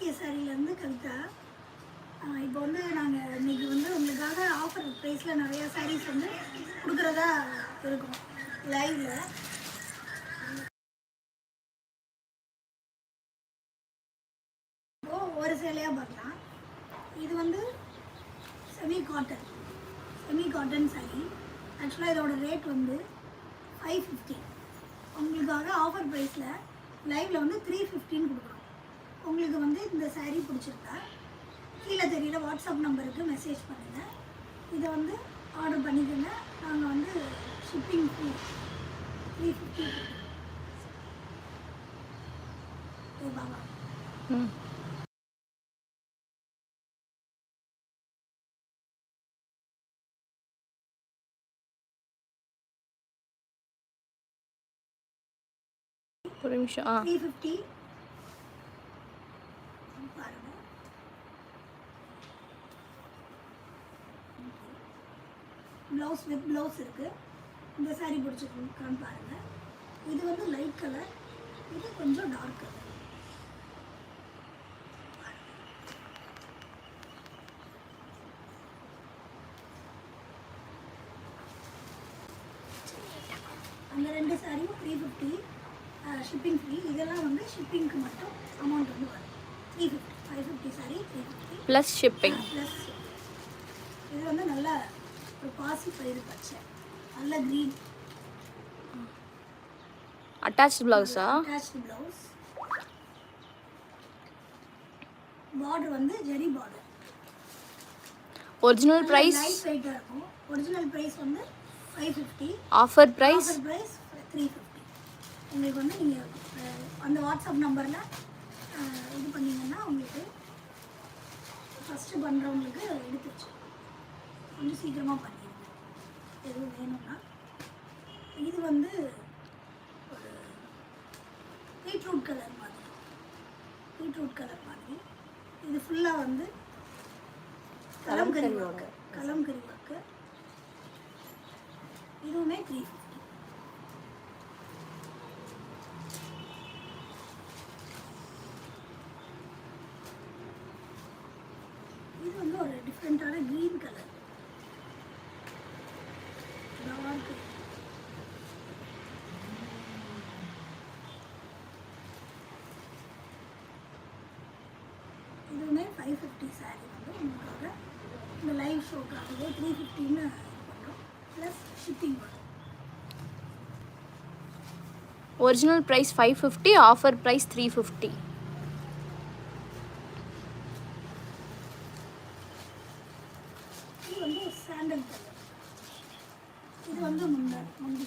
பாக்கிய சாரியிலேருந்து கவிதா. இப்போ வந்து நாங்கள் இன்றைக்கி வந்து உங்களுக்காக ஆஃபர் ப்ரைஸில் நிறையா சாரீஸ் வந்து கொடுக்குறதா இருக்கும் லைவில். இப்போது ஒரு சேலையாக பார்க்கலாம். இது வந்து செமி காட்டன் சாரீ. ஆக்சுவலாக இதோட ரேட் வந்து 550. உங்களுக்காக ஆஃபர் ப்ரைஸில் லைவில் வந்து 315 கொடுக்குறோம். உங்களுக்கு வந்து இந்த சாரீ பிடிச்சிருக்கா கீழே தெரியல வாட்ஸ்அப் நம்பருக்கு மெசேஜ் பண்ணுங்கள். இதை வந்து ஆர்டர் பண்ணிக்கோங்க. நாங்கள் வந்து ஷிப்பிங் ஃப்ரீ 350. பாபா ஒரு நிமிஷம். 350 பாருங்க. ப்ளவுஸ் வித் ப்ளவுஸ் இருக்குது. இந்த சாரீ பிடிச்சிருக்கான்னு பாருங்கள். இது வந்து லைட் கலர், இது கொஞ்சம் டார்க் கலர். அந்த ரெண்டு சாரியும் 350 ஷிப்பிங் ஃப்ரீ. இதெல்லாம் வந்து ஷிப்பிங்க்கு மட்டும் அமௌண்ட் வந்து வரும் 350. 550 சாரி 350 ப்ளஸ் ஷிப்பிங். ப்ளஸ் இது வந்து நல்ல ஒரு பாசி பயிறு பச்சை, நல்ல க்ரீன். அட்டாச்ட் ப்ளவுஸா? Attached blouse. பார்டர் வந்து zari border. Original price light வெயிட்டாக இருக்கும். ஒரிஜினல் ப்ரைஸ் வந்து 550. Offer price 350. உங்களுக்கு வந்து நீங்கள் அந்த வாட்ஸ்அப் நம்பரில் இது பண்ணிங்கன்னா உங்களுக்கு ஃபஸ்ட்டு பண்ணுறவங்களுக்கு எடுத்து வச்சு கொஞ்சம் சீக்கிரமாக பண்ணிடுங்க எதுவும் வேணும்னா. இது வந்து ஒரு பீட்ரூட் கலர் மாதிரி. இது ஃபுல்லாக வந்து கலம்கரி ஒர்க்கு. இதுவுமே 350. இது வந்து ஒரு டிஃப்ரெண்ட்டான க்ரீன் கலர், டார்க். இதுவுமே 550 சாரீ வந்து உங்களுக்காக இந்த லைவ் ஷோக்காகவே 350ன்னு பண்ணுறோம். ப்ளஸ் ஷிப்பிங் வரும். Original price 550, offer price 350. இது வந்து சாண்டல் கலர். இது வந்து முந்தி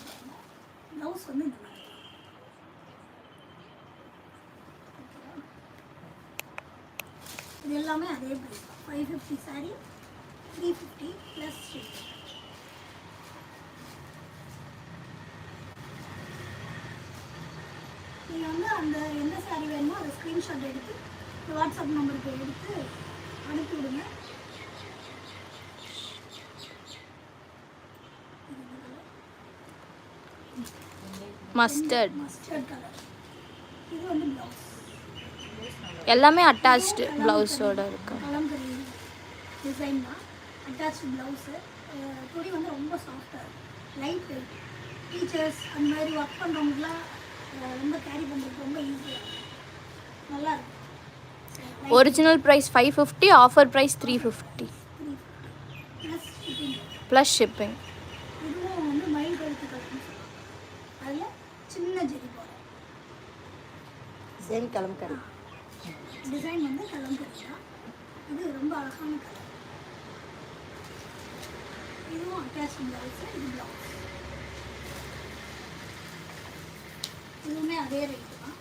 ப்ளவுஸ் வந்து இந்த மாதிரி. இது எல்லாமே அதே ப்ரைஸ் தான். 550 சாரீ 350 ப்ளஸ் ஷிப்பிங். நீங்கள் வந்து அந்த எந்த சாரீ வேணுமோ அதை ஸ்க்ரீன்ஷாட் எடுத்து வாட்ஸ்அப் நம்பருக்கு எடுத்து அனுப்பி விடுங்க. Mustard colour. இது வந்து ப்ளவுஸ். எல்லாமே அட்டாச்டு ப்ளவுஸோட இருக்கு. கலம்கரி டிசைன் தான். Attached blouse. துணி வந்து ரொம்ப சாஃப்டாக இருக்கும், லைட் வெயிட். டீச்சர்ஸ் அந்த மாதிரி ஒர்க் பண்ணுறவங்களுக்குலாம் ரொம்ப கேரி பண்ணுறதுக்கு ரொம்ப ஈஸியாக இருக்கும், நல்லாயிருக்கும். Original price 550, offer price 350 plus shipping. இதுவும் வந்து மயில் கழுத்து கலர்னு சொல்லுவாங்க. அதில் சின்ன zari border. Same kalamkari design வந்து கலம்கரி தான். இது ரொம்ப அழகான கலர். இதுவும் அட்டாச் ப்ளவுஸு. இது ப்ளவுஸ். இதுவுமே அதே ரேட்டு தான்.